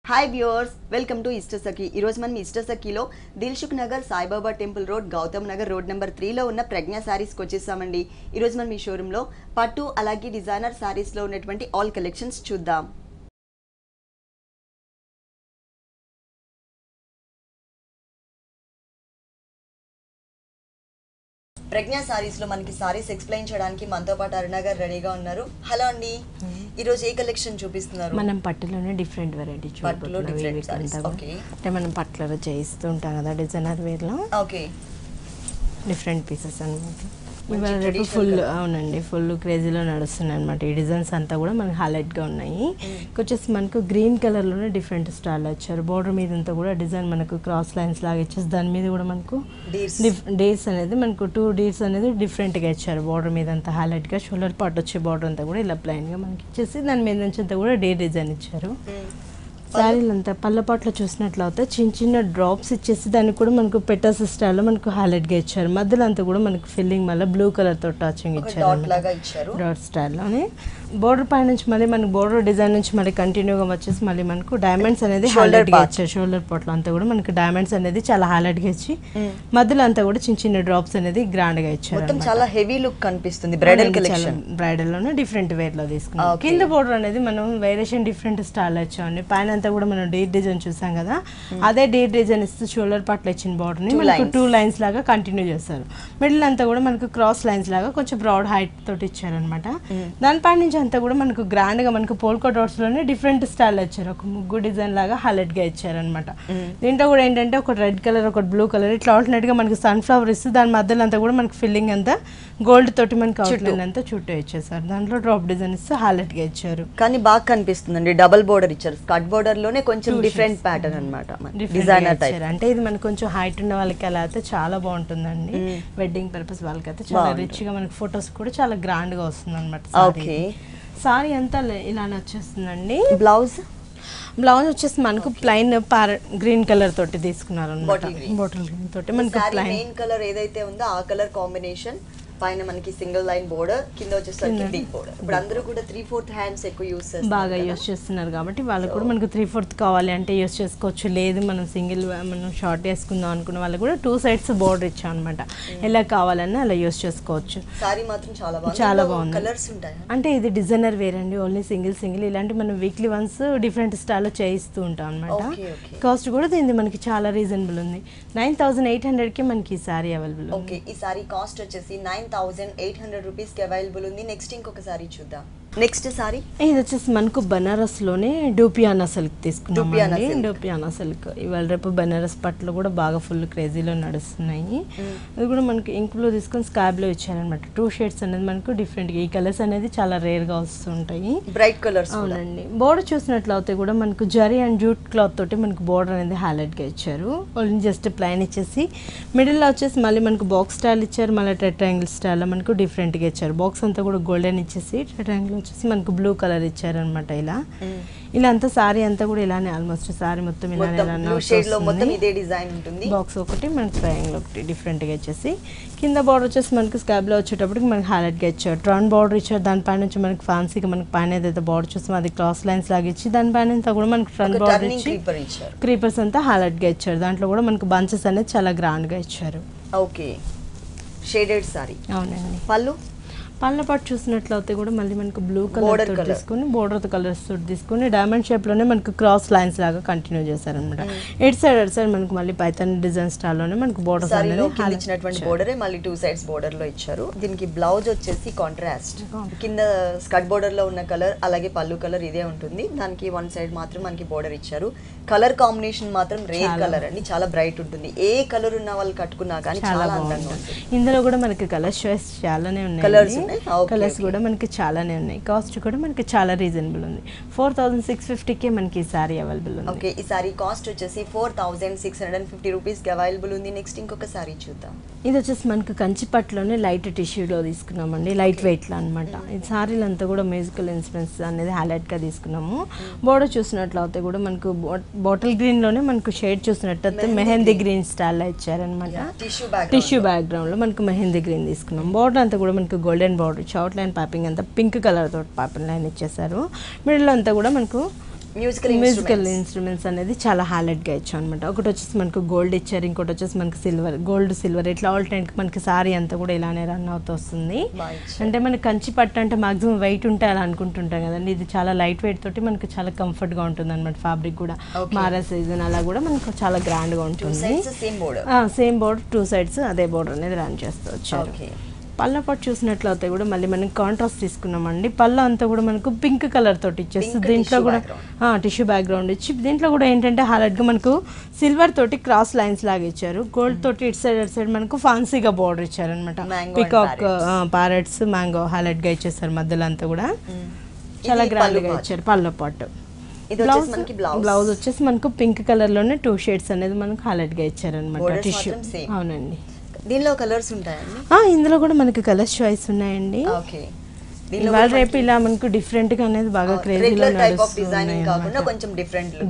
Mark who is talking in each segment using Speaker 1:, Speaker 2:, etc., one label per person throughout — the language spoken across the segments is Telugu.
Speaker 1: Hi viewers, welcome to Ishtasakhi. ఈరోజు మనం ఇష్టసఖిలో Dilsukh Nagar Saibaba temple road, Gautam Nagar road number 3లో ఉన్న ప్రజ్ఞా శారీస్కి వచ్చేసామండి. ఈరోజు మనం ఈ షోరూంలో పట్టు అలాగే డిజైనర్ శారీస్లో ఉన్నటువంటి ఆల్ కలెక్షన్స్ చూద్దాం. ప్రజ్ఞా సారీస్ లో మనకి సారీస్ ఎక్స్ప్లెయిన్ చేయడానికి మనతో పాటు అరుణ గారు రెడీగా ఉన్నారు. హలో అండి, ఈ రోజు ఏ కలెక్షన్ చూపిస్తున్నారు?
Speaker 2: మనం పట్టులోనే డిఫరెంట్ వెరైటీ
Speaker 1: పట్టులో డిఫరెంట్ సారీస్. ఓకే,
Speaker 2: అంటే మనం పట్టులో చేయిస్తూ ఉంటాం కదా డిజైనర్ వేర్ లో.
Speaker 1: ఓకే,
Speaker 2: డిఫరెంట్ పీసెస్ అన్నమాట. ఇవాళ రేపు ఫుల్ అవునండి, ఫుల్ క్రేజీలో నడుస్తున్నాయి అనమాట. ఈ డిజైన్స్ అంతా కూడా మనకి హైలైట్గా ఉన్నాయి. వచ్చేసి మనకు గ్రీన్ కలర్లోనే డిఫరెంట్ స్టైల్ వచ్చారు. బోర్డర్ మీద అంతా కూడా డిజైన్ మనకు క్రాస్ లైన్స్ లాగా ఇచ్చేసి దాని మీద కూడా మనకు డేట్స్ అనేది మనకు 2 డేట్స్ అనేది డిఫరెంట్గా ఇచ్చారు. బోర్డర్ మీద అంతా హైలైట్గా షోల్డర్ పార్ట్ వచ్చే బోర్డర్ అంతా కూడా ఇలా ప్లైన్గా మనకి ఇచ్చేసి దాని మీద నుంచి అంతా కూడా డే డిజైన్ ఇచ్చారు. శారీలు అంతా పళ్ళపాట్లో చూసినట్లయితే చిన్న చిన్న డ్రాప్స్ ఇచ్చేసి దానికి కూడా మనకు పెటాస్ స్టైల్లో మనకు హైలైట్గా ఇచ్చారు. మధ్యలో అంతా కూడా మనకు ఫిల్లింగ్ మళ్ళీ బ్లూ కలర్తో టచింగ్ ఇచ్చారు. డాట్ స్టైల్లోనే బోర్డర్ పై నుంచి మళ్ళీ మనకు బోర్డర్ డిజైన్ నుంచి మళ్ళీ కంటిన్యూగా వచ్చేసి మళ్ళీ మనకు డైమండ్స్ అనేది హైలైట్గా ఇచ్చారు. షోల్డర్ పార్ట్లో అంతా కూడా మనకు డైమండ్స్ అనేది చాలా హైలైట్గా ఇచ్చి మధ్యలో అంతా కూడా చిన్న చిన్న డ్రాప్స్ అనేది గ్రాండ్గా ఇచ్చారు.
Speaker 1: చాలా హెవీ లుక్ కనిపిస్తుంది. బ్రైడల్ కలెక్షన్,
Speaker 2: బ్రైడల్ లోనే డిఫరెంట్ వేర్ లో తీసుకున్నాం. కింద బోర్డర్ అనేది మనం వేరియేషన్ డిఫరెంట్ స్టైల్ ఇచ్చామండి. పైన అంతా కూడా మనం డేట్ డిజైన్ చూసాం కదా, అదే డేట్ డిజైన్ ఇస్తూ షోల్డర్ పార్ట్లో ఇచ్చిన బోర్డర్ ని మనకు 2 లైన్స్ లాగా కంటిన్యూ చేస్తారు. మిడిల్ అంతా కూడా మనకు క్రాస్ లైన్స్ లాగా కొంచెం బ్రాడ్ హైట్ తోటి ఇచ్చారనమాట. దానిపై నుంచి అంతా కూడా మనకు గ్రాండ్ గా మనకు పోల్కో డాట్స్ లోనే డిఫరెంట్ స్టైల్ ఇచ్చారు. ఒక ముగ్గు డిజైన్ లాగా హైలైట్ గా ఇచ్చారనమాట. దీంట్లో కూడా ఏంటంటే ఒక రెడ్ కలర్ ఒక బ్లూ కలర్ ఇట్లా ఆల్టర్నేట్ గా మనకి సన్ఫ్లవర్ ఇస్తూ దాని మధ్యలో అంతా కూడా మనకి ఫిల్లింగ్ అంతా గోల్డ్ తోటి మనకి అవుట్లైన్ అంతా చుట్టూ ఇచ్చేసారు. దాంట్లో డ్రాప్ డిజైన్ ఇస్తూ హైలైట్ గా ఇచ్చారు.
Speaker 1: కానీ బాగా కనిపిస్తుందండి. డబుల్ బోర్డర్ ఇచ్చారు. స్కర్ట్ బోర్డర్ లోనే కొంచెం డిఫరెంట్ ప్యాటర్న్ అన్నమాట. డిజైనర్ టైప్ అంటే
Speaker 2: ఇది మనకి కొంచెం హైట్ ఉన్న వాళ్ళకి అలా అయితే చాలా బాగుంటుందండి. వెడ్డింగ్ పర్పస్ వాళ్ళకి అయితే చాలా రిచ్ గా మనకి ఫొటోస్ కూడా చాలా గ్రాండ్ గా వస్తుంది అనమాట.
Speaker 1: ఓకే,
Speaker 2: సారీ అంతా ఇలానే వచ్చేస్తుందండి.
Speaker 1: బ్లౌజ్
Speaker 2: వచ్చేసి మనకు ప్లైన్ గ్రీన్ కలర్ తోటి తీసుకున్నారు అనమాట. బాటిల్ గ్రీన్ తోటి మనకు
Speaker 1: మెయిన్ కలర్ ఏదైతే ఉందో ఆ కలర్ కాంబినేషన్. పైన మనకి సింగిల్ లైన్ బోర్డర్, కింద వచ్చేసరికి బిగ్ బోర్డర్. ఇప్పుడు అందరూ కూడా 3/4 హ్యాండ్స్ ఎక్కువ యూస్ చేస్తారు,
Speaker 2: బాగా యూస్ చేస్తున్నారు కాబట్టి వాళ్ళకి కూడా మనకు 3/4 కావాలి అంటే యూస్ చేసుకోవచ్చు. లేదు మనం సింగిల్ మనం షార్ట్ వేసుకుందాం అనుకున్న వాళ్ళకి కూడా 2 సైడ్స్ బోర్డర్ ఇచ్చాం అనమాట. ఎలా కావాలన్నా అలా యూస్ చేసుకోవచ్చు.
Speaker 1: సారీ మాత్రం
Speaker 2: చాలా బాగుంది.
Speaker 1: కలర్స్ ఉంటాయి అంటే
Speaker 2: ఇది డిజైనర్ వేర్ అండి. ఓన్లీ సింగిల్ ఇలాంటి మనం వీక్లీ వన్స్ డిఫరెంట్ స్టైల్లో చేయిస్తూ ఉంటాం అనమాట. కాస్ట్ కూడా దీనిది మనకి చాలా రీజనబుల్ ఉంది. 9800కి మనకి ఈ సారీ అవైలబుల్.
Speaker 1: ఓకే, ఈ సారీ కాస్ట్ వచ్చేసి 9800 రూపీస్ కి అవైలబుల్ ఉంది. నెక్స్ట్ ఇంకొక సారీ చూద్దాం. నెక్స్ట్ సారీ
Speaker 2: ఇది వచ్చేసి మనకు బనారస్ లోనే డూపియానా సిల్క్ తీసుకున్నాం. డూపియానా సిల్క్ ఇవాళ రేపు బనారస్ పట్లు కూడా బాగా ఫుల్ క్రేజీలో నడుస్తున్నాయి. అది కూడా మనకి ఇంక్ బ్లూ తీసుకొని స్కై బ్లూ ఇచ్చారనమాట. 2 షేడ్స్ అనేది మనకు డిఫరెంట్ గా. ఈ కలర్స్ అనేది చాలా రేర్ గా వస్తుంటాయి,
Speaker 1: బ్రైట్ కలర్స్.
Speaker 2: అవునండి. బోర్డర్ చూసినట్లయితే కూడా మనకు జరీ అండ్ జూట్ క్లాత్ తోటి మనకు బోర్డర్ అనేది హైలైట్ గా ఇచ్చారు. జస్ట్ ప్లైన్ ఇచ్చేసి మిడిల్ లో వచ్చేసి మళ్ళీ మనకు బాక్స్ స్టైల్ ఇచ్చారు. మళ్ళీ ట్రైయాంగిల్ స్టైల్ లో మనకు డిఫరెంట్ గా ఇచ్చారు. బాక్స్ అంతా కూడా గోల్డెన్ ఇచ్చేసి ట్రైయాంగిల్ వచ్చేసి మనకు బ్లూ కలర్ ఇచ్చారనమాట. ఇలా అంతా సారీ అంతా కూడా ఇలానే ఆల్మోస్ట్ సారీ మొత్తం
Speaker 1: ఇదే డిజైన్ ఉంటుంది.
Speaker 2: బాక్స్ ఒకటి మనకి ట్రయాంగిల్ ఒకటి డిఫరెంట్ గా ఇచ్చేసి కింద బార్డర్ వచ్చేసి మనకి స్కాబ్ లో వచ్చేటప్పటికి మనకి హైలైట్ గా ఇచ్చారు. ట్రౌన్ బార్డర్ ఇచ్చారు. దానిపైన నుంచి మనకి ఫ్యాన్సీగా మనకి పైన ఏదైతే బార్డర్ చూస్తాం అది క్రాస్ లైన్స్ లాగా ఇచ్చి దానిపైన అంతా కూడా మనకి ఫ్రంట్ బార్డర్ ఇచ్చి క్రీపర్స్ అంతా హైలైట్ గా ఇచ్చారు. దాంట్లో కూడా మనకి బంచెస్ అనేది చాలా గ్రాండ్ గా ఇచ్చారు.
Speaker 1: Okay, shaded sorry.
Speaker 2: అవునండి.
Speaker 1: పళ్ళ
Speaker 2: పాటు చూసినట్లయితే కూడా మళ్ళీ మనకు బ్లూ కలర్ తీసుకొని బోర్డర్ కలర్స్ తోటి తీసుకొని డైమండ్ షేప్ లోనే మనకు క్రాస్ లైన్స్ లాగా కంటిన్యూ చేశారనమాట. ఎట్ సైడ్ మనకు మళ్ళీ పైథాన్ డిజైన్ స్టైల్ లోనే మనకు బోర్డర్
Speaker 1: ఇచ్చినటువంటి బోర్డర్ మళ్ళీ 2 సైడ్స్ బోర్డర్ లో ఇచ్చారు. దీనికి బ్లౌజ్ వచ్చేసి కాంట్రాస్ట్. కింద స్కర్ట్ బోర్డర్ లో ఉన్న కలర్ అలాగే పళ్ళు కలర్ ఇదే ఉంటుంది. దానికి 1 సైడ్ మాత్రం మనకి బోర్డర్ ఇచ్చారు. కలర్ కాంబినేషన్ మాత్రం రేర్ కలర్ అండి, చాలా బ్రైట్ ఉంటుంది. ఏ కలర్ ఉన్న వాళ్ళు కట్టుకున్నా కానీ చాలా అందంగా ఉంటుంది.
Speaker 2: ఇందులో కూడా మనకి కలర్ చాయిస్ చాలానే ఉన్నాయి. కలర్స్ కూడా మనకి చాలానే ఉన్నాయి. కాస్ట్ కూడా మనకి చాలా రీజనబుల్ ఉంది. 4650కే మనకి ఈ సారీ అవైలబుల్ ఉంది.
Speaker 1: ఓకే, ఈ సారీ కాస్ట్ వచ్చేసి 4650 రూపీస్ కి అవైలబుల్ ఉంది. నెక్స్ట్ ఇంకొక సారీ చూద్దాం.
Speaker 2: ఇది వచ్చేసి మనకు కంచిపట్టులోనే లైట్ టిష్యూలో తీసుకున్నామండి. లైట్ వెయిట్ లో అనమాట. ఈ సారీలు అంతా కూడా మ్యూజికల్ ఇన్స్ట్రుమెంట్స్ అనేది హైలైట్ గా తీసుకున్నాము. బోర్డర్ చూసినట్లయితే కూడా మనకు బాటిల్ గ్రీన్ లోనే మనకు షేడ్ చూసినట్లయితే మెహందీ గ్రీన్ స్టైల్ లో ఇచ్చారనమాట. టిష్యూ బ్యాక్గ్రౌండ్ లో మనకు మెహందీ గ్రీన్ తీసుకున్నాం. బోర్డర్ అంతా కూడా మనకు golden border, out line piping అంతా పింక్ కలర్ తోటి పైపింగ్ లైన్ ఇచ్చేసారు. మిడిల్ అంతా కూడా మనకు
Speaker 1: మ్యూజికల్
Speaker 2: ఇన్స్ట్రుమెంట్స్ అనేది చాలా హైలైట్గా ఇచ్చాం అనమాట. ఒకటి వచ్చేసి మనకు గోల్డ్ ఇచ్చారు, ఇంకోటి వచ్చేసి మనకి గోల్డ్ సిల్వర్ ఇట్లా ఆల్ టైంకి మనకి సారీ అంతా కూడా ఇలానే రన్ అవుతూ వస్తుంది. అంటే మనకి కంచి పట్టు అంటే మాక్సిమం వెయిట్ ఉంటే అలా అనుకుంటుంటాం కదండి, ఇది చాలా లైట్ వెయిట్ తోటి మనకి చాలా కంఫర్ట్గా ఉంటుంది అనమాట. ఫ్యాబ్రిక్ కూడా మారా సీజన్ అలా కూడా మనకు చాలా గ్రాండ్గా ఉంటుంది. సేమ్ బోర్డర్ 2 sides అదే బోర్డర్ అనేది రన్ చేస్తూ వచ్చారు. పళ్ళ పాటు చూసినట్లయితే కూడా మళ్ళీ మనం కాంట్రాస్ట్ తీసుకున్నామండి. పళ్ళ అంతా కూడా మనకు పింక్ కలర్ తోటి ఇచ్చేసి దీంట్లో కూడా టిష్యూ బ్యాక్గ్రౌండ్ ఇచ్చి దీంట్లో కూడా ఏంటంటే హైలైట్గా మనకు సిల్వర్ తోటి క్రాస్ లైన్స్ లాగా ఇచ్చారు. గోల్డ్ తోటి ఇటు సైడ్ మనకు ఫాన్సీగా బార్డర్ ఇచ్చారనమాట. పికాక్ ప్యారెట్స్ మ్యాంగో హైలైట్గా ఇచ్చేసారు మధ్యలో అంతా కూడా చాలా గ్రాండ్గా ఇచ్చారు. పళ్ళ పాటు బ్లౌజ్ వచ్చేసి మనకు పింక్ కలర్ లోనే 2 shades అనేది మనకు హైలైట్ గా ఇచ్చారనమాట. టిష్యూ అవునండి.
Speaker 1: దీనిలో కలర్స్ ఉంటాయండి?
Speaker 2: ఇందులో కూడా మనకి కలర్స్ చాయిస్ ఉన్నాయండి. ఇవాళ రేపు ఇలా మనకు డిఫరెంట్ గా అనేది బాగా క్రేజీగా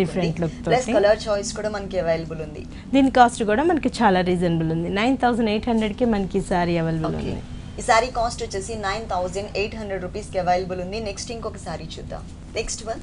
Speaker 2: different look
Speaker 1: plus colour choice కూడా మనకి అవైలబుల్ ఉంది.
Speaker 2: దీని కాస్ట్ కూడా మనకి చాలా రీజనబుల్ ఉంది. 9800 కి మనకి సారీ అవైలబుల్ ఉంది.
Speaker 1: ఈ సారీ కాస్ట్ వచ్చేసి 9800 రూపీస్ కి అవైలబుల్ ఉంది. నెక్స్ట్ ఇంకొక సారీ చూద్దాం. నెక్స్ట్ వన్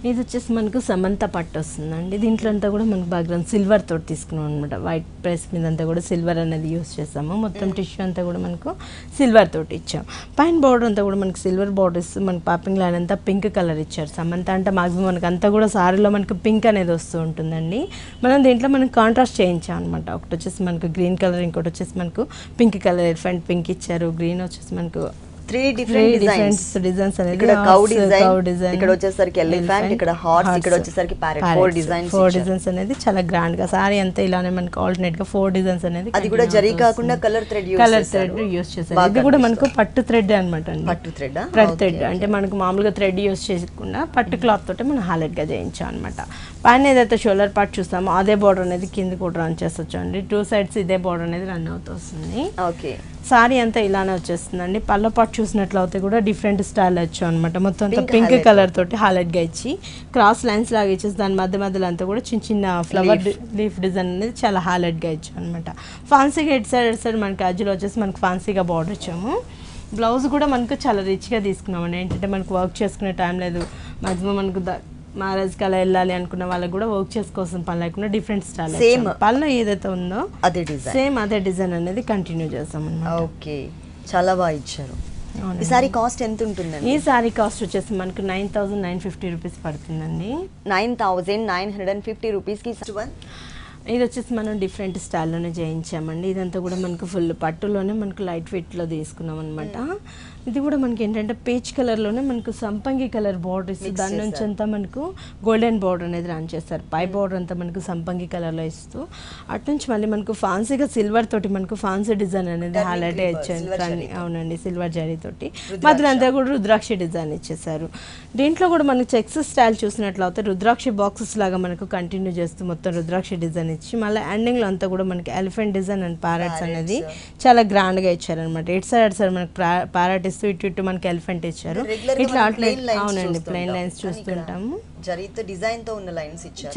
Speaker 2: ఇది వచ్చేసి మనకు సమంత పట్టు వస్తుందండి. దీంట్లో అంతా కూడా మనకు బ్యాక్గ్రౌండ్ సిల్వర్ తోటి తీసుకున్నాం అనమాట. వైట్ ప్రెస్ మీద అంతా కూడా సిల్వర్ అనేది యూస్ చేస్తాము. మొత్తం టిష్యూ అంతా కూడా మనకు సిల్వర్ తోటి ఇచ్చాం. పైన బార్డర్ అంతా కూడా మనకి సిల్వర్ బార్డర్ ఇస్తూ మనకి పాపింగ్ లైన్ అంతా పింక్ కలర్ ఇచ్చారు. సమంత అంటే మాక్సిమం మనకి అంతా కూడా సారీలో మనకు పింక్ అనేది వస్తూ ఉంటుందండి. మనం దీంట్లో మనం కాంట్రాస్ట్ చేయించాం అనమాట. ఒకటి వచ్చేసి మనకు గ్రీన్ కలర్, ఇంకోటి వచ్చేసి మనకు పింక్ కలర్ ఎలిఫెంట్ పింక్ ఇచ్చారు. గ్రీన్ వచ్చేసి మనకు
Speaker 1: 3 different డిజైన్స్ అనేది. ఇక్కడ కౌ డిజైన్, ఇక్కడ వచ్చేసరికి ఎలిఫెంట్, ఇక్కడ హార్స్, ఇక్కడ వచ్చేసరికి ప్యారెట్. 4
Speaker 2: డిజైన్స్ అనేది చాలా గ్రాండ్ గా సారీ అంతా ఇలానే మనకి ఆల్టర్నేట్ గా 4 డిజైన్స్ అనేది.
Speaker 1: అది కూడా జరీ కాకుండా కలర్ థ్రెడ్
Speaker 2: యూస్ చేశారు. ఇది కూడా మనకు పట్టు థ్రెడ్ అనమాట అండి.
Speaker 1: పట్టు
Speaker 2: థ్రెడ్ అంటే మనకు మామూలుగా థ్రెడ్ యూస్ చేయకుండా పట్టు క్లాత్ తోటి మనం హైలైట్ గా చేయించాం అనమాట. పైన ఏదైతే షోల్డర్ పార్ట్ చూస్తామో అదే బార్డర్ అనేది కింద కూడా రన్ చేస్తొచ్చు అండి. 2 sides ఇదే బార్డర్ అనేది రన్ అవుతూ వస్తుంది.
Speaker 1: ఓకే.
Speaker 2: సారీ అంతా ఇలానే వచ్చేస్తుందండి. పళ్ళ పాటు చూసినట్లయితే కూడా డిఫరెంట్ స్టైల్ వచ్చాం అనమాట. మొత్తం అంతా పింక్ కలర్ తోటి హైలైట్ గా ఇచ్చి క్రాస్ లైన్స్ లాగా ఇచ్చేసి దాని మధ్యలో అంతా కూడా చిన్న ఫ్లవర్ లీఫ్ డిజైన్ అనేది చాలా హైలైట్ గా ఇచ్చాం అనమాట. ఫాన్సీగా ఇటు సైడ్ మనకి అజ్జులో వచ్చేసి మనకి ఫాన్సీగా బార్డర్ ఇచ్చాము. బ్లౌజ్ కూడా మనకు చాలా రిచ్గా తీసుకున్నామండి. ఏంటంటే మనకు వర్క్ చేసుకునే టైం లేదు, మాక్సిమం మనకు మ్యారేజ్కి అలా వెళ్ళాలి అనుకున్న వాళ్ళకి కూడా వర్క్ చేసుకోవాల్సిన పని లేకుండా డిఫరెంట్ స్టైల్ సేమ్ పళ్ళు ఏదైతే ఉందో
Speaker 1: అదే డిజైన్
Speaker 2: సేమ్ అదే డిజైన్ అనేది కంటిన్యూ చేస్తాం అన్నమాట.
Speaker 1: ఓకే, చాలా బాగా ఇచ్చారు. ఈ సారీ కాస్ట్ ఎంత ఉంటుందండి?
Speaker 2: ఈ సారీ కాస్ట్ వచ్చేసి మనకు 9950 రూపీస్ పడుతుందండి.
Speaker 1: 9950 రూపీస్కి.
Speaker 2: ఇది వచ్చేసి మనం డిఫరెంట్ స్టైల్లోనే చేయించామండి. ఇదంతా కూడా మనకు ఫుల్ పట్టులోనే మనకు లైట్ వెయిట్లో తీసుకున్నాం అనమాట. ఇది కూడా మనకి ఏంటంటే పేచ్ కలర్లోనే మనకు సంపంగి కలర్ బార్డర్ ఇస్తుంది. దాని నుంచి అంతా మనకు గోల్డెన్ బార్డర్ అనేది రన్ చేస్తారు. పై బార్డర్ అంతా మనకు సంపంగి కలర్లో ఇస్తూ అటు నుంచి మళ్ళీ మనకు ఫాన్సీగా సిల్వర్ తోటి మనకు ఫాన్సీ డిజైన్ అనేది హైలైట్ ఇచ్చారు. అవునండి, సిల్వర్ జరీ తోటి మధ్యలో అంతా కూడా రుద్రాక్షి డిజైన్ ఇచ్చేసారు. దీంట్లో కూడా మనకు చెక్స్ స్టైల్ చూసినట్లయితే రుద్రాక్షి బాక్సెస్ లాగా మనకు కంటిన్యూ చేస్తూ మొత్తం రుద్రాక్షి డిజైన్ ఇచ్చి మళ్ళీ ఎండింగ్లో అంతా కూడా మనకి ఎలిఫెంట్ డిజైన్ అండ్ ప్యారెట్స్ అనేది చాలా గ్రాండ్గా ఇచ్చారనమాట. ఇటు సైడ్ మనకి ప్యారెట్ ఇస్తూ ఇటు మనకి ఎలిఫెంట్ ఇచ్చారు. ఇట్లా అవునండి, ప్లెయిన్ లైన్స్ చూస్తుంటాము.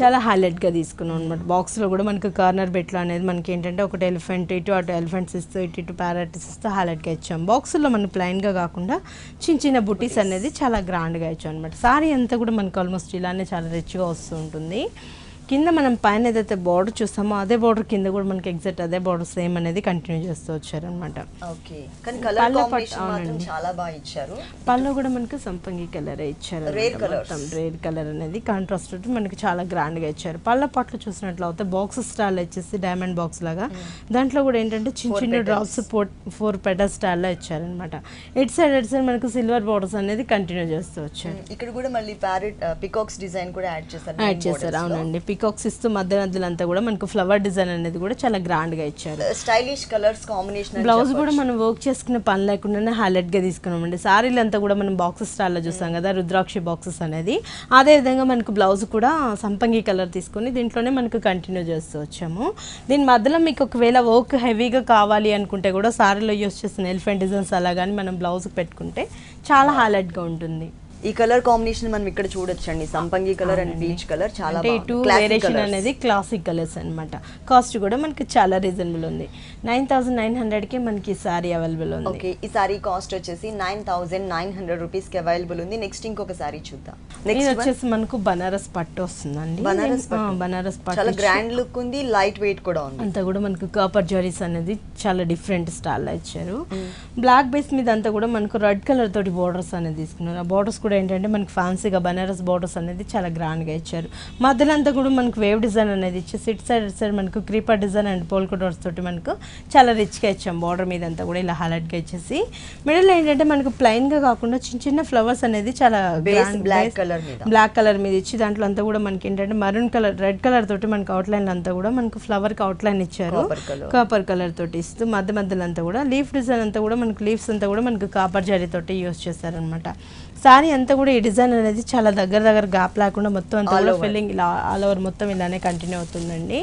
Speaker 2: చాలా హైలైట్ గా తీసుకున్నాం అనమాట. బాక్స్ లో కూడా మనకి కార్నర్ బెట్లో అనేది మనకి ఏంటంటే ఒకటి ఎలిఫెంట్ ఇటు అటు ఎలిఫెంట్స్ ఇస్తూ ఇటు ప్యారెట్స్ ఇస్తూ హైలైట్ గా ఇచ్చాం. బాక్స్ లో మనకి ప్లెయిన్ గా కాకుండా చిన్న బుటీస్ అనేది చాలా గ్రాండ్ గా ఇచ్చాం అనమాట. సారీ అంతా కూడా మనకి ఆల్మోస్ట్ ఇలానే చాలా రిచ్ గా వస్తూ ఉంటుంది. కింద మనం పైన ఏదైతే బార్డర్ చూస్తామో అదే బార్డర్ కింద కూడా మనకి ఎగ్జాక్ట్ అదే బార్డర్ సేమ్ అనేది కంటిన్యూ చేస్తూ వచ్చారు అనమాట. పళ్ళు కూడా మనకి సంపంగి కలర్ ఇచ్చారు. రేర్ కలర్ అనేది కాంట్రాస్ట్ మనకి చాలా గ్రాండ్ గా ఇచ్చారు. పళ్ళ పట్లు చూసినట్లయితే బాక్స్ స్టైల్ వచ్చేసి డైమండ్ బాక్స్ లాగా దాంట్లో కూడా ఏంటంటే చిన్న డ్రాప్స్ 4 పెటల్ స్టైల్లో ఇచ్చారనమాట. ఇటు సైడ్ మనకు సిల్వర్ బార్డర్స్ అనేది కంటిన్యూ చేస్తూ వచ్చారు.
Speaker 1: ఇక్కడ కూడా మళ్ళీ పికాక్స్ డిజైన్ కూడా యాడ్
Speaker 2: చేశారు. అవునండి, పికాక్స్ ఇస్తూ మధ్యలో అంతా కూడా మనకు ఫ్లవర్ డిజైన్ అనేది కూడా చాలా గ్రాండ్ గా ఇచ్చారు.
Speaker 1: Stylish colours combination.
Speaker 2: బ్లౌజ్ కూడా మనం వర్క్ చేసుకునే పని లేకుండానే హైలైట్ గా తీసుకున్నామండి. సారీలు అంతా కూడా మనం బాక్సెస్ స్టైల్లో చూస్తాం కదా, రుద్రాక్షి బాక్సెస్ అనేది. అదే విధంగా మనకు బ్లౌజ్ కూడా సంపంగి కలర్ తీసుకొని దీంట్లోనే మనకు కంటిన్యూ చేస్తూ వచ్చాము. దీని మధ్యలో మీకు ఒకవేళ వర్క్ హెవీగా కావాలి అనుకుంటే కూడా సారీలో యూస్ చేసిన ఎలిఫెంట్ డిజైన్స్ అలా కానీ మనం బ్లౌజ్ పెట్టుకుంటే చాలా హైలైట్ గా ఉంటుంది.
Speaker 1: ఈ కలర్ కాంబినేషన్ మనం ఇక్కడ చూడొచ్చండి, సంపంగి కలర్ అండ్ పీచ్ కలర్. చాలా
Speaker 2: వేరియేషన్ అనేది క్లాసిక్ కలర్స్ అన్నమాట. కాస్ట్ కూడా మనకి చాలా రీజనబుల్ ఉంది. 9900 కి మనకి ఈ సారీ అవైలబుల్ ఉంది.
Speaker 1: ఓకే, ఈ సారీ కాస్ట్ వచ్చేసి 9900 రూపీస్ కి అవైలబుల్ ఉంది. నెక్స్ట్ ఇంకొక సారీ చూద్దాం.
Speaker 2: నెక్స్ట్ వచ్చేసి మనకు బనారస్ పట్టు వస్తుందండి. బనారస్ పట్టు
Speaker 1: చాలా గ్రాండ్ లుక్ ఉంది, లైట్ వెయిట్ కూడా ఉంది.
Speaker 2: అంతా కూడా మనకు కాపర్ జరీస్ అనేది చాలా డిఫరెంట్ స్టైల్ ఇచ్చారు. బ్లాక్ బేస్ మీద అంతా కూడా మనకు రెడ్ కలర్ తోటి బోర్డర్స్ అనేది తీసుకున్నారు. ఆ బోర్డర్స్ కూడా ఏంటంటే మనకి ఫ్యాన్సీగా బనారస్ బోర్డర్స్ అనేది చాలా గ్రాండ్ గా ఇచ్చారు. మధ్యలో అంతా కూడా మనకు వేవ్ డిజైన్ అనేది ఇచ్చేసి ఇటు సైడ్ మనకు creeper design and polka dots తోటి మనకు చాలా రిచ్ గా ఇచ్చాం. బోర్డర్ మీద అంతా కూడా ఇలా హైలైట్ గా ఇచ్చేసి మిడిల్ ఏంటంటే మనకు ప్లెయిన్ గా కాకుండా చిన్న చిన్న ఫ్లవర్స్ అనేది చాలా బ్లాక్ కలర్ మీద ఇచ్చి దాంట్లో అంతా కూడా మనకి ఏంటంటే మరూన్ కలర్ రెడ్ కలర్ తోటి మనకి అవుట్ లైన్ అంతా కూడా మనకు ఫ్లవర్ కి అవుట్ లైన్ ఇచ్చారు. కాపర్ కలర్ తోటి ఇస్తూ మధ్యలో అంతా కూడా లీఫ్ డిజైన్ అంతా కూడా మనకు లీవ్స్ అంతా కూడా మనకు కాపర్ జరీ తోటి యూస్ చేశారనమాట. సారీ అంతా కూడా ఈ డిజైన్ అనేది చాలా దగ్గర గ్యాప్ లేకుండా మొత్తం అంతా కూడా ఫిల్లింగ్ ఇలా ఆల్ ఓవర్ మొత్తం ఇలానే కంటిన్యూ అవుతుందండి.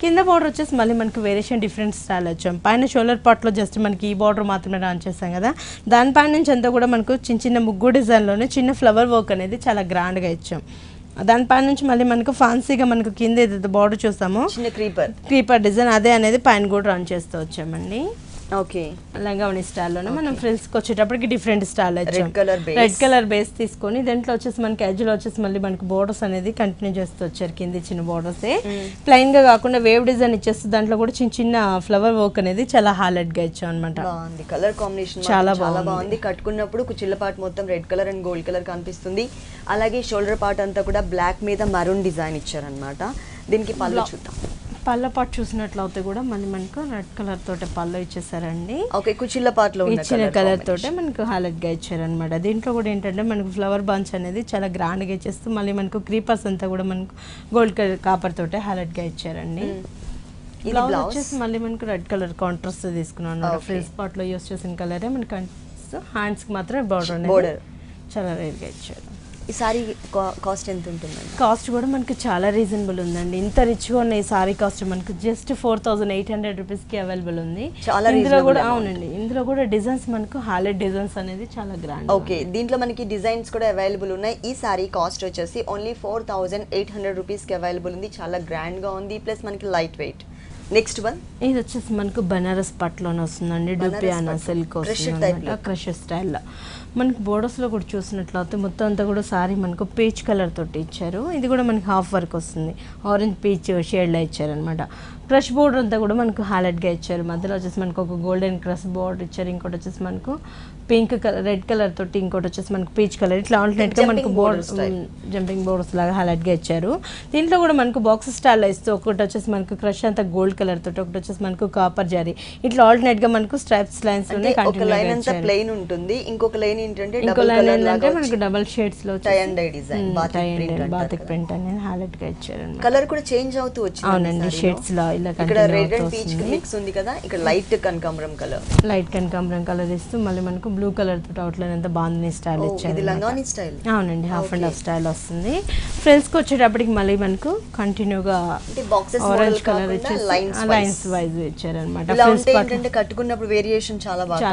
Speaker 2: కింద బార్డర్ వచ్చేసి మళ్ళీ మనకి వేరియేషన్ డిఫరెంట్ స్టైల్ వచ్చాం. పైన షోల్డర్ పార్ట్లో జస్ట్ మనకి ఈ బార్డర్ మాత్రమే రన్ చేస్తాం కదా, దానిపైన నుంచి అంతా కూడా మనకు చిన్న ముగ్గు డిజైన్లోనే చిన్న ఫ్లవర్ వర్క్ అనేది చాలా గ్రాండ్గా ఇచ్చాం. దానిపైన నుంచి మళ్ళీ మనకు ఫ్యాన్సీగా మనకు కింద ఏదైతే బార్డర్ చూస్తామో చిన్న క్రీపర్ డిజైన్ అదే అనేది పైన కూడా రన్ చేస్తూ వచ్చామండి.
Speaker 1: ఓకే,
Speaker 2: లంగావణి స్టైల్లోనే మనం ఫ్రిల్స్కి వచ్చేటప్పటికి డిఫరెంట్ స్టైల్ వచ్చాం. రెడ్ కలర్ బేస్ తీసుకొని దాంట్లో వచ్చేసి మనకి ఎడ్జ్లో వచ్చేసి మళ్ళీ మనకి బోర్డర్స్ అనేది కంటిన్యూ చేస్తూ వచ్చారు. కింద చిన్న బోర్డర్సే ప్లెయిన్ గా కాకుండా వేవ్ డిజైన్ ఇచ్చేస్తూ దాంట్లో కూడా చిన్న ఫ్లవర్ వర్క్ అనేది చాలా హైలైట్ గా ఇచ్చాం అనమాట.
Speaker 1: కలర్ కాంబినేషన్ చాలా బాగుంది. కట్టుకున్నప్పుడు కుచ్చిళ్ళ పార్ట్ మొత్తం red colour and gold colour కనిపిస్తుంది. అలాగే షోల్డర్ పార్ట్ అంతా కూడా బ్లాక్ మీద మరూన్ డిజైన్ ఇచ్చారనమాట. దీనికి పళ్ళు చూద్దాం.
Speaker 2: పళ్ళ పాటు చూసినట్లయితే కూడా మళ్ళీ మనకు రెడ్ కలర్ తోటే పళ్ళు ఇచ్చేసారండి.
Speaker 1: ఓకే, కుచ్చిళ్ళ పాటలో
Speaker 2: ఇచ్చిన కలర్ తోటే మనకు హైలైట్ గా ఇచ్చారనమాట. దీంట్లో కూడా ఏంటంటే మనకు ఫ్లవర్ బంచ్ అనేది చాలా గ్రాండ్ గా ఇచ్చేస్తూ మళ్ళీ మనకు క్రీపర్స్ అంతా కూడా మనకు గోల్డ్ కలర్ కాపర్ తోటే హైలైట్ గా ఇచ్చారండి. బ్లౌజ్ వచ్చేసి మళ్ళీ మనకు రెడ్ కలర్ కాంట్రాస్ట్ తీసుకున్నాం అన్నమాట. ఫ్రిల్స్ పార్ట్ లో యూస్ చేసిన కలరే మనకు హ్యాండ్స్ కి మాత్రం బోర్డర్ చాలా రేర్ గా ఇచ్చారు.
Speaker 1: ఈ సారీ కాస్ట్ ఎంత ఉంటుందండి?
Speaker 2: కాస్ట్ కూడా మనకి చాలా రీజనబుల్ ఉందండి. ఇంత రిచ్గా ఉన్న ఈ సారీ కాస్ట్ మనకు జస్ట్ 4800 రూపీస్కి అవైలబుల్ ఉంది. ఇందులో కూడా అవునండి, ఇందులో కూడా డిజైన్స్ మనకు హైలైట్ డిజైన్స్ అనేది చాలా గ్రాండ్.
Speaker 1: ఓకే, దీంట్లో మనకి డిజైన్స్ కూడా అవైలబుల్ ఉన్నాయి. ఈ సారీ కాస్ట్ వచ్చేసి ఓన్లీ 4800 రూపీస్కి అవైలబుల్ ఉంది. చాలా గ్రాండ్గా ఉంది, ప్లస్ మనకి లైట్ వెయిట్. నెక్స్ట్ వన్
Speaker 2: ఇది వచ్చేసి మనకు బనారస్ పట్టులోనే వస్తుందండి. డూపియానా సిల్క్ వస్తుంది, క్రష్ స్టైల్లో. మనకి బోర్డర్స్లో కూడా చూసినట్లయితే మొత్తం అంతా కూడా సారీ మనకు పీచ్ కలర్ తోటి ఇచ్చారు. ఇది కూడా మనకి హాఫ్ వర్క్ వస్తుంది, ఆరెంజ్ పీచ్ షేడ్లో ఇచ్చారనమాట. క్రష్ బోర్డర్ అంతా కూడా మనకు హైలైట్గా ఇచ్చారు. మధ్యలో వచ్చేసి మనకు ఒక గోల్డెన్ క్రష్ బోర్డర్ ఇచ్చారు. ఇంకోటి వచ్చేసి మనకు పింక్ కలర్ రెడ్ కలర్ తోటి, ఇంకోటి వచ్చేసి మనకు పీచ్ కలర్, ఇట్లా ఆల్టర్నేట్గా మనకు బోర్డర్ జంపింగ్ బోర్డర్స్ లాగా హైలైట్గా ఇచ్చారు. దీంట్లో కూడా మనకు బాక్స్ స్టైల్లో ఇస్తూ ఒకటి వచ్చేసి మనకు క్రష్ అంతా గోల్డ్ కలర్ తోటి, ఒకటి వచ్చేసి మనకు కాపర్ జరీ, ఇట్లా ఆల్టర్నేట్గా మనకు స్ట్రైప్స్ లైన్స్
Speaker 1: ప్లెయిన్ ఉంటుంది. ఇంకొక లైన్ ఏంటంటే
Speaker 2: ఇంకో లైన్ ఏంటంటే మనకు డబుల్ షేడ్స్ లో బాతిక్ ప్రింట్ అనేది హైలైట్ గా ఇచ్చారు.
Speaker 1: కలర్ కూడా చేంజ్ అవుతూ వచ్చింది.
Speaker 2: అవునండి, షేడ్స్ లో ఇలా
Speaker 1: ఇక్కడ రెడ్ అండ్ పీచ్ మిక్స్ ఉంది కదా, ఇక్కడ లైట్ కనకాంబరం కలర్ ఇస్తూ మళ్ళీ మనకు బ్లూ కలర్ తోటి అవుట్ లైన్ అంతా బాగుంది స్టైల్ ఇచ్చారు. ఇది లంగావని స్టైల్.
Speaker 2: అవునండి, హాఫ్ అండ్ హాఫ్ స్టైల్ వస్తుంది. ఫ్రెండ్స్ కి వచ్చేటప్పటికి మళ్ళీ మనకు కంటిన్యూగా ఆరెంజ్ కలర్ లైన్స్ వైజ్ ఇచ్చారు అనమాట.
Speaker 1: కట్టుకున్నప్పుడు వేరియేషన్ చాలా
Speaker 2: బాగా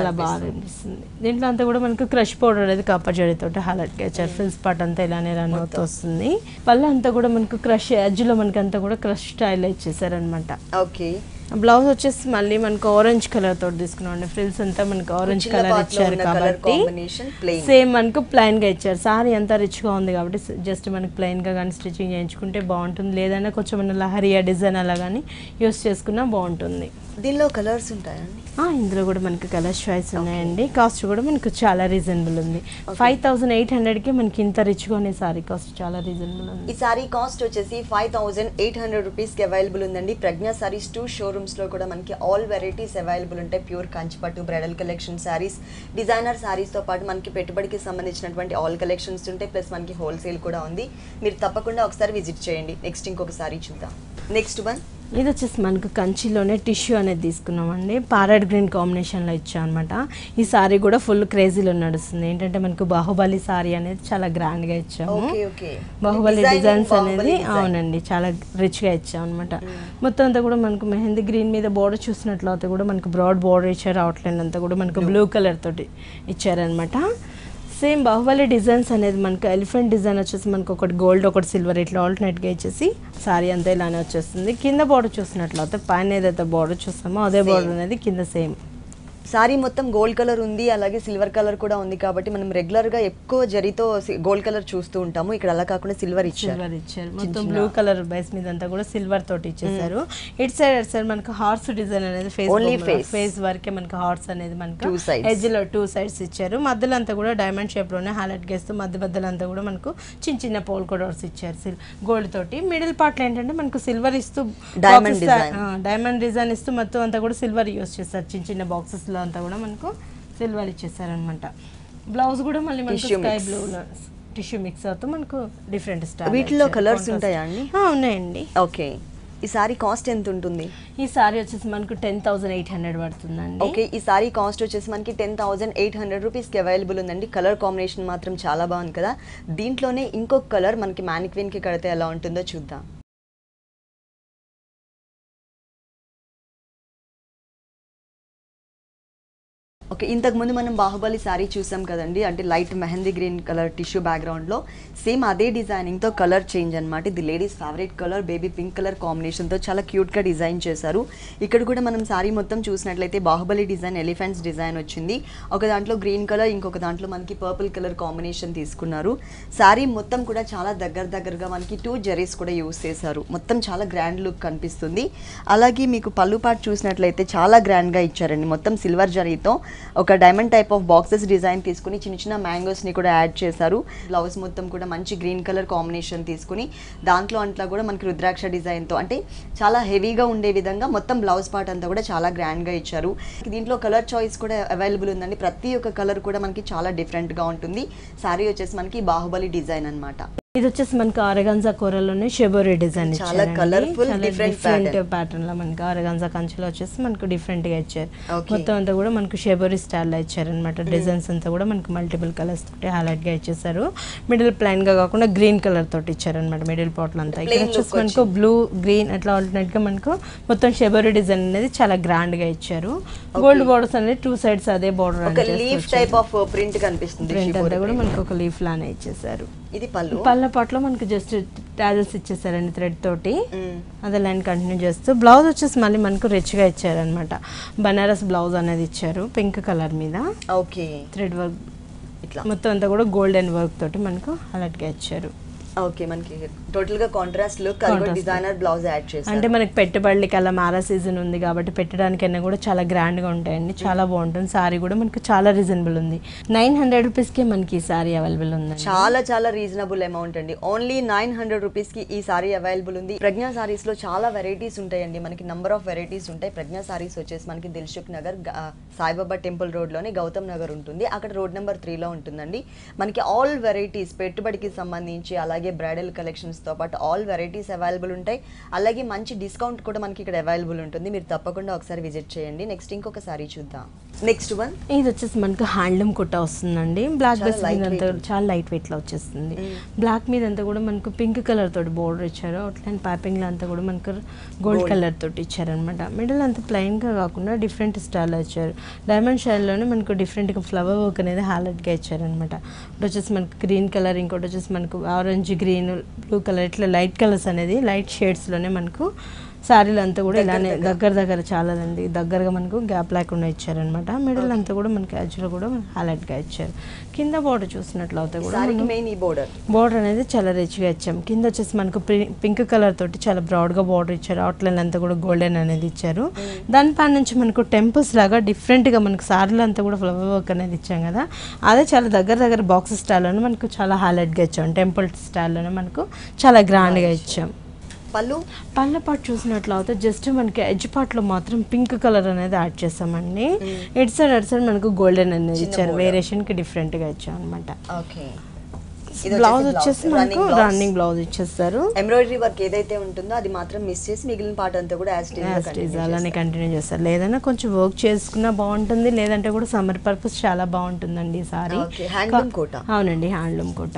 Speaker 2: అనిపిస్తుంది. దీంట్లో అంతా కూడా మనకు క్రష్ పౌడర్ అనేది కాపర్ జరీ తోటి హైలైట్ గా ఇచ్చారు. ఫ్రిల్స్ పార్ట్ అంతా ఇలానే రన్ అవుతూ వస్తుంది. పళ్ళు అంతా కూడా మనకు క్రష్ ఎడ్జ్ లో మనకి అంతా కూడా క్రష్ స్టైల్ ఇచ్చేసారు అనమాట.
Speaker 1: ఓకే,
Speaker 2: బ్లౌజ్ వచ్చేసి మళ్ళీ మనకు ఆరెంజ్ కలర్ తోటి తీసుకున్నాం. ఫ్రిల్స్ అంతా మనకు ఆరెంజ్ కలర్ ఇచ్చారు కాబట్టి సేమ్ మనకు ప్లెయిన్ గా ఇచ్చారు. సారీ అంతా రిచ్ గా ఉంది కాబట్టి జస్ట్ మనకి ప్లెయిన్ గా కానీ స్టిచ్చింగ్ చేయించుకుంటే బాగుంటుంది. లేదన్నా కొంచెం మన లహరియా డిజైన్ అలా కానీ యూస్ చేసుకున్నా బాగుంటుంది.
Speaker 1: దీనిలో కలర్స్ ఉంటాయండి?
Speaker 2: ఇందులో కూడా మనకి కలర్స్ చాయిస్ ఉన్నాయండి. కాస్ట్ కూడా మనకు చాలా రీజనబుల్ ఉంది. 5800కి మనకి ఇంత రిచ్గా ఉన్న సారీ కాస్ట్ చాలా రీజనబుల్ ఉంది.
Speaker 1: ఈ సారీ కాస్ట్ వచ్చేసి 5800 రూపీస్కి అవైలబుల్ ఉందండి. ప్రజ్ఞా సారీస్ 2 షోరూమ్స్లో కూడా మనకి ఆల్ వెరైటీస్ అవైలబుల్ ఉంటాయి. ప్యూర్ కంచిపట్టు, బ్రైడల్ కలెక్షన్ సారీస్, డిజైనర్ సారీస్తో పాటు మనకి పెట్టుబడికి సంబంధించినటువంటి ఆల్ కలెక్షన్స్ ఉంటాయి. ప్లస్ మనకి హోల్సేల్ కూడా ఉంది. మీరు తప్పకుండా ఒకసారి విజిట్ చేయండి. నెక్స్ట్ ఇంకొక సారీ చూద్దాం. నెక్స్ట్ వన్
Speaker 2: ఇది వచ్చేసి మనకు కంచిలోనే టిష్యూ అనేది తీసుకున్నామండి. ప్యారెట్ గ్రీన్ కాంబినేషన్లో ఇచ్చాం అనమాట. ఈ సారీ కూడా ఫుల్ క్రేజీలో నడుస్తుంది. ఏంటంటే మనకు బాహుబలి సారీ అనేది చాలా గ్రాండ్గా ఇచ్చాము. బాహుబలి డిజైన్స్ అనేది అవునండి చాలా రిచ్గా ఇచ్చాం అనమాట. మొత్తం అంతా కూడా మనకు మెహందీ గ్రీన్ మీద బోర్డర్ చూసినట్లయితే కూడా మనకు బ్రాడ్ బోర్డర్ ఇచ్చారు. అవుట్లైన్ అంతా కూడా మనకు బ్లూ కలర్ తోటి ఇచ్చారనమాట. సేమ్ బాహుబలి డిజైన్స్ అనేది మనకు ఎలిఫెంట్ డిజైన్ వచ్చేసి మనకు ఒకటి గోల్డ్ ఒకటి సిల్వర్ ఇట్లా ఆల్టర్నేట్గా ఇచ్చేసి సారీ అంతా ఇలానే వచ్చేస్తుంది. కింద బార్డర్ చూసినట్లయితే పైన ఏదైతే బార్డర్ చూస్తామో అదే బార్డర్ అనేది కింద సేమ్.
Speaker 1: సారీ మొత్తం గోల్డ్ కలర్ ఉంది, అలాగే సిల్వర్ కలర్ కూడా ఉంది కాబట్టి మనం రెగ్యులర్ గా ఎక్కువ జరీతో గోల్డ్ కలర్ చూస్తూ ఉంటాము. ఇక్కడ అలా కాకుండా సిల్వర్ ఇచ్చారు.
Speaker 2: మొత్తం బ్లూ కలర్ బేస్ మీద అంతా కూడా సిల్వర్ తోటి ఇచ్చేసారు. ఇట్ సైడ్ మనకు హార్స్ డిజైన్ అనేది ఫేస్ వరకే మనకు హార్స్ అనేది మనకు ఎడ్జ్ లో 2 sides ఇచ్చారు. మధ్యలో అంతా కూడా డైమండ్ షేప్ లోనే హైలైట్ చేస్తూ మధ్యలో అంతా కూడా మనకు చిన్న చిన్న పోల్ కోడర్స్ ఇచ్చారు గోల్డ్ తోటి. మిడిల్ పార్ట్ లో ఏంటంటే మనకు సిల్వర్ ఇస్తూ డైమండ్ డిజైన్ ఇస్తూ మొత్తం అంతా కూడా సిల్వర్ యూస్ చేస్తారు. చిన్న చిన్న బాక్సెస్ అంతా కూడా మనకు సిల్వర్ ఇచ్చేసారనమాట. బ్లౌజ్ కూడా మళ్ళీ మనకు స్కై బ్లూ టిష్యూ మిక్స్ అవుతూ మనకు డిఫరెంట్ స్టైల్.
Speaker 1: వీటిలో కలర్స్ ఉంటాయా అండి?
Speaker 2: ఉన్నాయండి.
Speaker 1: ఓకే, ఈ సారీ కాస్ట్ ఎంత ఉంటుంది?
Speaker 2: ఈ సారీ వచ్చేసి మనకు 10,800 పడుతుందండి.
Speaker 1: ఓకే, ఈ సారీ కాస్ట్ వచ్చేసి మనకి 10,800 రూపీస్కి అవైలబుల్ ఉందండి. కలర్ కాంబినేషన్ మాత్రం చాలా బాగుంది కదా. దీంట్లోనే ఇంకొక కలర్ మనకి మ్యానిక్విన్కి కడితే ఎలా ఉంటుందో చూద్దాం. ఓకే, ఇంతకుముందు మనం బాహుబలి శారీ చూసాం కదండి, అంటే light mehndi green colour tissue బ్యాక్గ్రౌండ్లో సేమ్ అదే డిజైనింగ్తో కలర్ చేంజ్ అనమాట. ఇది ladies favourite colour baby pink colour కాంబినేషన్తో చాలా క్యూట్గా డిజైన్ చేశారు. ఇక్కడ కూడా మనం శారీ మొత్తం చూసినట్లయితే బాహుబలి డిజైన్ ఎలిఫెంట్స్ డిజైన్ వచ్చింది. ఒక దాంట్లో గ్రీన్ కలర్, ఇంకొక దాంట్లో మనకి పర్పుల్ కలర్ కాంబినేషన్ తీసుకున్నారు. శారీ మొత్తం కూడా చాలా దగ్గరగా మనకి 2 జరీస్ కూడా యూస్ చేశారు. మొత్తం చాలా గ్రాండ్ లుక్ కనిపిస్తుంది. అలాగే మీకు పళ్ళు పార్ట్ చూసినట్లయితే చాలా గ్రాండ్గా ఇచ్చారండి. మొత్తం సిల్వర్ జరీతో ఒక diamond type of boxes design తీసుకుని చిన్న చిన్న మ్యాంగోస్ని కూడా యాడ్ చేశారు. బ్లౌజ్ మొత్తం కూడా మంచి గ్రీన్ కలర్ కాంబినేషన్ తీసుకుని దాంట్లో అంతా కూడా మనకి రుద్రాక్ష డిజైన్తో అంటే చాలా హెవీగా ఉండే విధంగా మొత్తం బ్లౌజ్ పార్ట్ అంతా కూడా చాలా గ్రాండ్గా ఇచ్చారు. దీంట్లో కలర్ చాయిస్ కూడా అవైలబుల్ ఉందండి. ప్రతి ఒక్క కలర్ కూడా మనకి చాలా డిఫరెంట్గా ఉంటుంది. శారీ వచ్చేసి మనకి బాహుబలి డిజైన్ అనమాట.
Speaker 2: ఇది వచ్చేసి మనకి ఆరగాన్జా కోరల్లోనే షెబోరీ డిజైన్
Speaker 1: చాలా కలర్ఫుల్ డిఫరెంట్
Speaker 2: ప్యాటర్న్ లో మనకి ఆరగాన్జా కంచిలో వచ్చేసి మనకు డిఫరెంట్ గా ఇచ్చారు. మొత్తం అంతా కూడా మనకు షెబోరీ స్టైల్ లో ఇచ్చారు అనమాట. డిజైన్స్ అంతా కూడా మనకి మల్టిపుల్ కలర్స్ తోటి హైలైట్ గా ఇచ్చేసారు. మిడిల్ ప్లైన్ గా కాకుండా గ్రీన్ కలర్ తోటి ఇచ్చారు అనమాట. మిడిల్ పార్ట్ అంతా ఇక్కడ వచ్చేసి మనకు బ్లూ గ్రీన్ అట్లా ఆల్టర్నేట్ గా మనకు మొత్తం షెబోరీ డిజైన్ అనేది చాలా గ్రాండ్ గా ఇచ్చారు. గోల్డ్ బోర్డర్స్ అనేది 2 sides అదే border
Speaker 1: leaf type of print కనిపిస్తుంది.
Speaker 2: ప్రింట్ అంతా కూడా మనకు ఒక లీఫ్ లానే ఇచ్చేసారు.
Speaker 1: ఇది పళ్ళు
Speaker 2: పాటలో మనకి జస్ట్ టాజల్స్ ఇచ్చేసారండి థ్రెడ్ తోటి. అదే లైన్ కంటిన్యూ చేస్తూ బ్లౌజ్ వచ్చేసి మళ్ళీ మనకు రిచ్గా ఇచ్చారనమాట. బనారస్ బ్లౌజ్ అనేది ఇచ్చారు పింక్ కలర్ మీద.
Speaker 1: ఓకే,
Speaker 2: థ్రెడ్ వర్క్ ఇట్లా మొత్తం అంతా కూడా గోల్డెన్ వర్క్ తోటి మనకు అలర్ట్గా ఇచ్చారు.
Speaker 1: ఓకే, మనకి టోటల్ గా contrast look designer blouse add చేశారు.
Speaker 2: అంటే మనకి పెట్టుబడులకి అలా మారా సీజన్ ఉంది కాబట్టి పెట్టడానికైనా కూడా చాలా గ్రాండ్ గా ఉంటాయండి. చాలా బాగుంటుంది. సారీ కూడా మనకు చాలా రీజనబుల్ ఉంది. 900 రూపీస్కి మనకి ఈ సారీ అవైలబుల్ ఉంది.
Speaker 1: చాలా రీజనబుల్ అమౌంట్ అండి. ఓన్లీ 900 రూపీస్కి ఈ సారీ అవైలబుల్ ఉంది. ప్రజ్ఞా సారీస్ లో చాలా వెరైటీస్ ఉంటాయండి. మనకి నంబర్ ఆఫ్ వెరైటీస్ ఉంటాయి. ప్రజ్ఞా సారీస్ వచ్చేసి మనకి దిల్సుఖ్ నగర్ సాయిబాబా టెంపుల్ రోడ్ లోనే గౌతమ్ నగర్ ఉంటుంది. అక్కడ రోడ్ నెంబర్ 3లో ఉంటుందండి. మనకి ఆల్ వెరైటీస్ పెట్టుబడికి సంబంధించి అలాగే బ్రైడల్ కలెక్షన్స్ తో పాటు ఆల్ వెరైటీస్ అవైలబుల్ ఉంటాయి. అలాగే మంచి డిస్కౌంట్ కూడా మనకి ఇక్కడ అవైలబుల్ ఉంటుంది. మీరు తప్పకుండా ఒకసారి విజిట్ చేయండి. నెక్స్ట్ ఇంకొక సారీ చూద్దాం. నెక్స్ట్ వన్ ఇది
Speaker 2: వచ్చేసి మనకు హ్యాండ్లూమ్ కుట్ట వస్తుందండి. బ్లాక్ బేస్ మీద చాలా లైట్ వెయిట్ లో వచ్చేస్తుంది. బ్లాక్ మీద అంతా కూడా మనకు పింక్ కలర్ తోటి బోర్డర్ ఇచ్చారు. అవుట్లైన్ పైపింగ్ లో అంతా కూడా మనకు గోల్డ్ కలర్ తోటి ఇచ్చారనమాట. మిడిల్ అంతా ప్లెయిన్ గా కాకుండా డిఫరెంట్ స్టైల్ ఇచ్చారు. డైమండ్ షైల్ లోనే మనకు డిఫరెంట్ గా ఫ్లవర్ వర్క్ అనేది హైలైట్ గా ఇచ్చారనమాట. ఒకటి వచ్చేసి మనకు గ్రీన్ కలర్, ఇంకోటి వచ్చేసి మనకు ఆరెంజ్ గ్రీన్ బ్లూ కలర్ ఇట్లా లైట్ కలర్స్ అనేది లైట్ షేడ్స్ లోనే మనకు శారీలు అంతా కూడా ఇలానే దగ్గర చాలా దగ్గరగా మనకు గ్యాప్ లేకుండా ఇచ్చారనమాట. మిడిల్ అంతా కూడా మనకి యాక్చువల్గా కూడా హైలైట్ గా ఇచ్చారు. కింద బోర్డర్ చూసినట్లయితే కూడా బోర్డర్ అనేది చాలా రిచ్గా ఇచ్చాం. కింద వచ్చేసి మనకు పింక్ కలర్ తోటి చాలా బ్రాడ్ గా బోర్డర్ ఇచ్చారు. అవుట్లైన్ అంతా కూడా గోల్డెన్ అనేది ఇచ్చారు. దానిపై నుంచి మనకు టెంపుల్స్ లాగా డిఫరెంట్ గా మనకు శారీలు అంతా కూడా ఫ్లవర్ వర్క్ అనేది ఇచ్చాం కదా. అదే చాలా దగ్గర బాక్స్ స్టైల్లోనే మనకు చాలా హైలైట్ గా ఇచ్చాం. టెంపుల్ స్టైల్లోనే మనకు చాలా గ్రాండ్ గా ఇచ్చాం. పళ్ళ పాటు చూసినట్లయితే జస్ట్ మనకి ఎడ్జ్ పార్ట్లో మాత్రం పింక్ కలర్ అనేది యాడ్ చేసామండి. ఇటు సైడ్ మనకు గోల్డెన్ అనేది ఇచ్చారు. వేరియేషన్ కి డిఫరెంట్ గా ఇచ్చాం అనమాట. బ్లౌజ్ వచ్చేసి మనకు రన్నింగ్ బ్లౌజ్ ఇచ్చేస్తారు.
Speaker 1: ఎంబ్రాయిడరీ వర్క్ ఏదైతే ఉంటుందో అది మాత్రం మిస్ చేసి మిగిలిన పార్ట్ అంతా కూడా
Speaker 2: అలానే కంటిన్యూ చేస్తారు. లేదన్నా కొంచెం వర్క్ చేసుకున్నా బాగుంటుంది, లేదంటే కూడా సమ్మర్ పర్పస్ చాలా బాగుంటుందండి ఈ సారీ. అవునండి, హ్యాండ్లూమ్ కోట.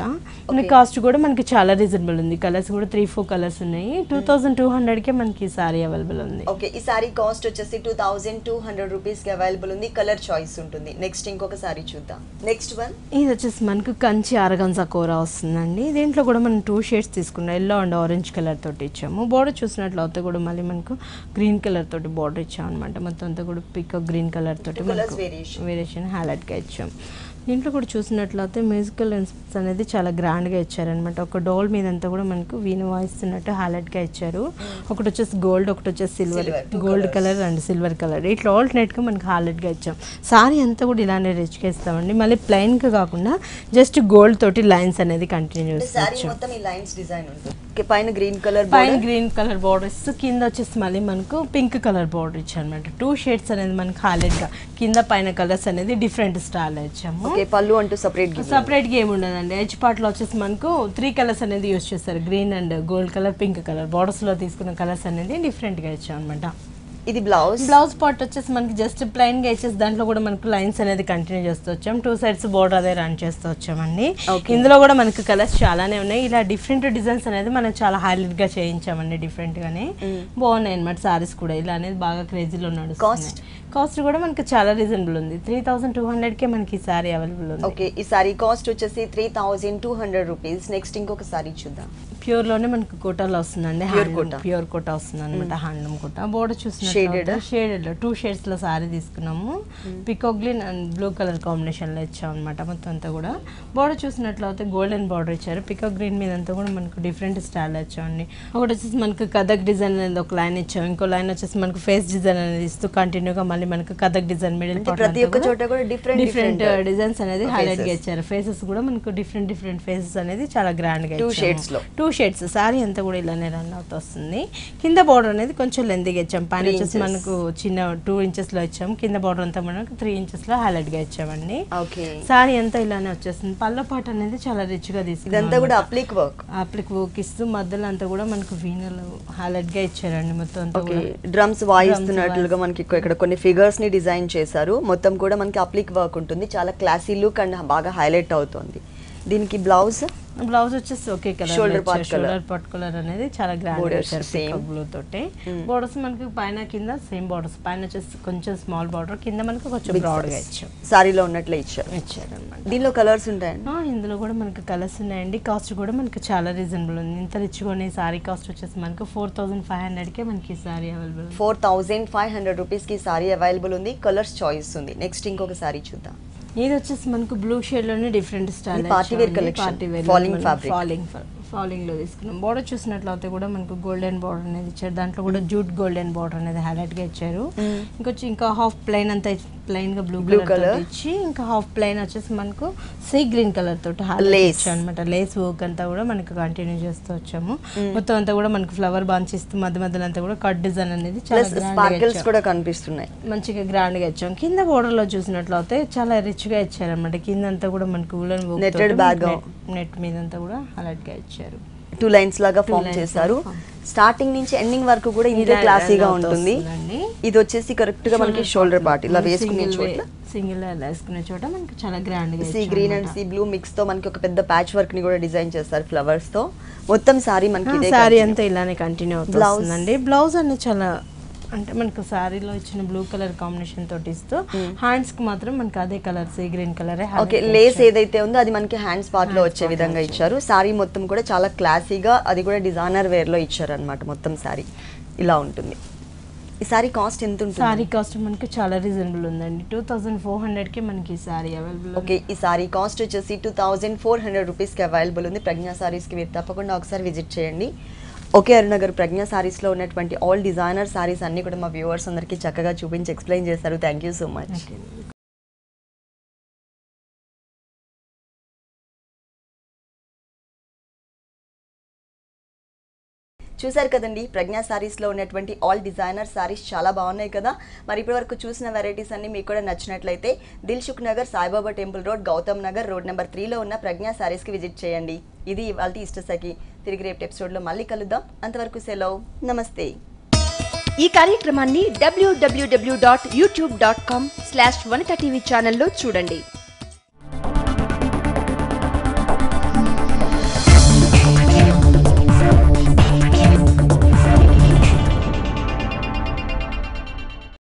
Speaker 2: మనకి కాస్ట్ కూడా మనకి చాలా రీజనబుల్ ఉంది. కలర్స్ కూడా 3-4 కలర్స్ ఉన్నాయి. 2200కే మనకి ఈ సారీ అవైలబుల్ ఉంది.
Speaker 1: ఓకే, ఈ సారీ కాస్ట్ వచ్చేసి 2200 రూపీస్ కి అవైలబుల్ ఉంది. కలర్ చాయిస్ ఉంటుంది. నెక్స్ట్ ఇంకొక సారీ చూద్దాం. నెక్స్ట్ వన్
Speaker 2: ఇది వచ్చేసి మనకు కంచి ఆర్గన్జా కోరా వస్తుందండి. దీంట్లో కూడా మనం 2 షేడ్స్ తీసుకున్నాం. ఎల్లో అండ్ ఆరెంజ్ కలర్ తోటి ఇచ్చాము. బోర్డర్ చూసినట్లయితే కూడా మళ్ళీ మనకు గ్రీన్ కలర్ తోటి బోర్డర్ ఇచ్చాము అనమాట. మొత్తం అంతా కూడా పికాక్ గ్రీన్ కలర్ తోటి వేరియేషన్ హైలైట్గా ఇచ్చాము. దీంట్లో కూడా చూసినట్లయితే మ్యూజికల్ ఇన్స్ట్రుమెంట్స్ అనేది చాలా గ్రాండ్గా ఇచ్చారనమాట. ఒక డోల్ మీద అంతా కూడా మనకు వీణ వాయిస్తున్నట్టు హైలైట్గా ఇచ్చారు. ఒకటి వచ్చేసి గోల్డ్, ఒకటి వచ్చేసి silver, gold colour and silver colour ఇట్లా ఆల్టర్నేట్గా మనకు హైలైట్గా ఇచ్చాం. సారీ అంతా కూడా ఇలానే రిచ్గా ఇస్తామండి. మళ్ళీ ప్లెయిన్గా కాకుండా జస్ట్ గోల్డ్ తోటి లైన్స్ అనేది కంటిన్యూ చేస్తాం.
Speaker 1: పైన గ్రీన్
Speaker 2: కలర్ బోర్డర్స్, కింద వచ్చేసి మళ్ళీ మనకు పింక్ కలర్ బోర్డర్ ఇచ్చామన్నమాట. 2 షేడ్స్ అనేది మనకు హైలైట్గా కింద పైన కలర్స్ అనేది డిఫరెంట్ స్టైల్ ఇచ్చాము.
Speaker 1: పళ్ళు అంటూ
Speaker 2: సపరేట్ గా ఏమి ఉండదండి. ఎడ్జ్ పార్ట్ లో వచ్చేసి మనకు 3 కలర్స్ అనేది యూస్ చేస్తారు. Green and gold colour, pink colour. Borders లో తీసుకున్న కలర్స్ అనేది డిఫరెంట్ గా ఇచ్చాం అనమాట.
Speaker 1: ఇది బ్లౌజ్
Speaker 2: పార్ట్ వచ్చేసి మనకి జస్ట్ ప్లెయిన్ గా ఇచ్చేసి దాంట్లో కూడా మనకు లైన్స్ అనేది కంటిన్యూ చేస్తూ వచ్చాం. 2 సైడ్స్ బోర్డర్ అదే రన్ చేస్తూ వచ్చామండి. ఇందులో కూడా మనకి కలర్స్ చాలానే ఉన్నాయి. ఇలా డిఫరెంట్ డిజైన్స్ అనేది మనం చాలా హైలైట్ గా చేయించామండి. డిఫరెంట్ గానే బాగున్నాయి అనమాట. సారీస్ కూడా ఇలా అనేది బాగా క్రేజీలో నడుస్తుంది. కాస్ట్ కూడా మనకి చాలా రీజనబుల్ ఉంది. 3200కే మనకి ఈ సారీ అవైలబుల్ ఉంది.
Speaker 1: ఓకే, ఈ సారీ కాస్ట్ వచ్చేసి 3200 రూపీస్. నెక్స్ట్ ఇంకొక సారీ చూద్దాం.
Speaker 2: ప్యూర్ లోనే మనకి కోటాలో వస్తుందండి. ప్యూర్ కోటా వస్తుంది అనమాట. హ్యాండ్లూమ్ కోటా. బోర్డర్ చూసినట్టు షేడెడ్ 2 షేడ్స్ లో సారీ తీసుకున్నాము. Peacock green and blue colour combination లో ఇచ్చాం అనమాట. మొత్తం అంతా కూడా బోర్డర్ చూసినట్లయితే గోల్డెన్ బోర్డర్ ఇచ్చారు. పికాక్ గ్రీన్ మీద అంతా కూడా మనకు డిఫరెంట్ స్టైల్ ఇచ్చామండి. ఒకటి వచ్చేసి మనకు కథక్ డిజైన్ అనేది ఒక లైన్ ఇచ్చాం. ఇంకో లైన్ వచ్చేసి మనకు ఫేస్ డిజైన్ అనేది ఇస్తూ కంటిన్యూగా మళ్ళీ మనకు Kathak design middle different designs అనేది హైలైట్ గా ఇచ్చారు. ఫేసెస్ కూడా మనకు డిఫరెంట్ ఫేసెస్ అనేది చాలా గ్రాండ్ గా 2 షేడ్స్ సారీ అంతా కూడా ఇలానే రన్ అవుతూ వస్తుంది. కింద బోర్డర్ అనేది కొంచెం లెంతీగా ఇచ్చాం. పైన వచ్చేసి మనకు చిన్న 2 ఇంచెస్ లో ఇచ్చాము. కింద బోర్డర్ అంతా మనకు 3 ఇంచెస్ లో హైలైట్ గా ఇచ్చామండి. సారీ అంతా ఇలానే వచ్చేస్తుంది. పళ్ళ పాట అనేది చాలా రిచ్ గా తీసుకుంటాం.
Speaker 1: అప్లిక్
Speaker 2: వర్క్ ఇస్తూ మధ్యలో అంతా కూడా మనకు వీణలు హైలైట్ గా ఇచ్చారండి. మొత్తం అంతా
Speaker 1: డ్రమ్స్ వాయిస్తున్నట్లుగా మనకి ఇక్కడ కొన్ని ఫిగర్స్ ని డిజైన్ చేశారు. మొత్తం కూడా మనకి అప్లిక్ వర్క్ ఉంటుంది. చాలా క్లాసీ లుక్ అండ్ బాగా హైలైట్ అవుతుంది. దీనికి బ్లౌజ్
Speaker 2: వచ్చేసి okay colour, shoulder part colour అనేది చాలా గ్రాండ్ ఇచ్చారు. బ్లూ తోటి బోర్డర్స్ మనకి పైన కింద సేమ్ బోర్డర్స్. పైన వచ్చేసి కొంచెం స్మాల్ బోర్డర్, కింద మనకి కొంచెం బ్రాడ్ గా ఇచ్చారు.
Speaker 1: సారీలో ఉన్నట్లే ఇచ్చారు
Speaker 2: అనమాట.
Speaker 1: దీనిలో కలర్స్ ఉంటాయండి.
Speaker 2: ఇందులో కూడా మనకి కలర్స్ ఉన్నాయండి. కాస్ట్ కూడా మనకి చాలా రీజనబుల్ ఉంది. ఇంత రిచ్గా సారీ కాస్ట్ వచ్చేసి మనకి 4500కే మనకి సారీ అవైలబుల్.
Speaker 1: 4500 రూపీస్ కి సారీ అవైలబుల్ ఉంది. కలర్స్ చాయిస్ ఉంది. నెక్స్ట్ ఇంకొక సారీ చూద్దాం.
Speaker 2: ఇది వచ్చేసి మనకు బ్లూ షేడ్ లోనే different style
Speaker 1: party wear collection,
Speaker 2: falling లో తీసుకున్నాం. బోర్డర్ చూసినట్లయితే కూడా మనకు గోల్డెన్ బోర్డర్ అనేది ఇచ్చారు. దాంట్లో కూడా జూట్ గోల్డెన్ బోర్డర్ అనేది హైలైట్ గా ఇచ్చారు. ఇంకా హాఫ్ ప్లెయిన్ అంతా ప్లెయిన్ గా బ్లూ కలర్ ఇచ్చి, ఇంకా హాఫ్ ప్లెయిన్ వచ్చేసి మనకు సీ గ్రీన్ కలర్ తోటి హైలైట్ అనమాట. లేస్ వర్క్ అంతా కూడా మనకు కంటిన్యూ చేస్తూ వచ్చాము. మొత్తం అంతా కూడా మనకు ఫ్లవర్ బాన్స్ ఇస్తూ మధ్యలో అంతా కూడా కట్ డిజైన్ అనేది
Speaker 1: కూడా కనిపిస్తున్నాయి.
Speaker 2: మంచిగా గ్రాండ్ గా ఇచ్చాం. కింద బోర్డర్ లో చూసినట్లయితే చాలా రిచ్ గా ఇచ్చారనమాట. కింద అంతా కూడా మనకు వులెన్ నెట్ మీద అంతా కూడా హైలైట్ గా ఇచ్చారు.
Speaker 1: 2 లైన్స్ లాగా ఫామ్ చేశారు. స్టార్టింగ్ నుంచి ఎండింగ్ వరకు కూడా ఇంతే క్లాసీగా ఉంటుంది. ఇది వచ్చేసి కరెక్ట్ గా మనకి షోల్డర్ పార్ట్ ఇలా వేసుకునే చోట,
Speaker 2: సింగిల్ వేసుకునే చోట మనకి చాలా గ్రాండ్ గా
Speaker 1: sea green and sea blue mix తో మనకి ఒక పెద్ద ప్యాచ్ వర్క్ ని కూడా డిజైన్ చేస్తారు ఫ్లవర్స్ తో. మొత్తం సారీ మనకి
Speaker 2: సారీ అంతా ఇలానే కంటిన్యూ అవుతుందండి. బ్లౌజ్ అనేది చాలా అంటే మనకు సారీలో ఇచ్చిన బ్లూ కలర్ కాంబినేషన్ తోటి ఇస్తూ హ్యాండ్స్ కి మాత్రం మనకి అదే colour sea green colour.
Speaker 1: Okay, lace ఏదైతే ఉందో అది మనకి హ్యాండ్స్ పార్ట్ లో వచ్చే విధంగా ఇచ్చారు. సారీ మొత్తం కూడా చాలా క్లాసీగా, అది కూడా డిజైనర్ వేర్ లో ఇచ్చారు అనమాట. మొత్తం సారీ ఇలా ఉంటుంది. ఈ సారీ కాస్ట్ ఎంత ఉంటుంది?
Speaker 2: సారీ కాస్ట్ మనకి చాలా రీజనబుల్ ఉందండి. 2400కి మనకి ఈ సారీ అవైలబుల్.
Speaker 1: ఓకే, ఈ సారీ కాస్ట్ వచ్చేసి 2400 రూపీస్ కి అవైలబుల్ ఉంది. ప్రజ్ఞా సారీస్ కి మీరు తప్పకుండా ఒకసారి విజిట్ చేయండి. ఓకే అరుణ గారు, ప్రజ్ఞా సారీస్లో ఉన్నటువంటి ఆల్ డిజైనర్ సారీస్ అన్నీ కూడా మా వ్యూవర్స్ అందరికీ చక్కగా చూపించి ఎక్స్ప్లెయిన్ చేశారు. Thank you so much. చూసారు కదండి ప్రజ్ఞా సారీస్లో ఉన్నటువంటి ఆల్ డిజైనర్ సారీస్ చాలా బాగున్నాయి కదా. మరి ఇప్పటి వరకు చూసిన వెరైటీస్ అన్ని మీకు కూడా నచ్చినట్లయితే Dilsukh Nagar Saibaba temple road Gautam Nagar road number 3లో ఉన్న ప్రజ్ఞా సారీస్కి విజిట్ చేయండి. ఇది ఇవాళ ఇష్టసఖి. తిరిగి రేపు ఎపిసోడ్లో మళ్ళీ కలుద్దాం. అంతవరకు సెలవు, నమస్తే.
Speaker 3: ఈ కార్యక్రమాన్ని www.youtube.com/vanitaTV ఛానల్లో చూడండి.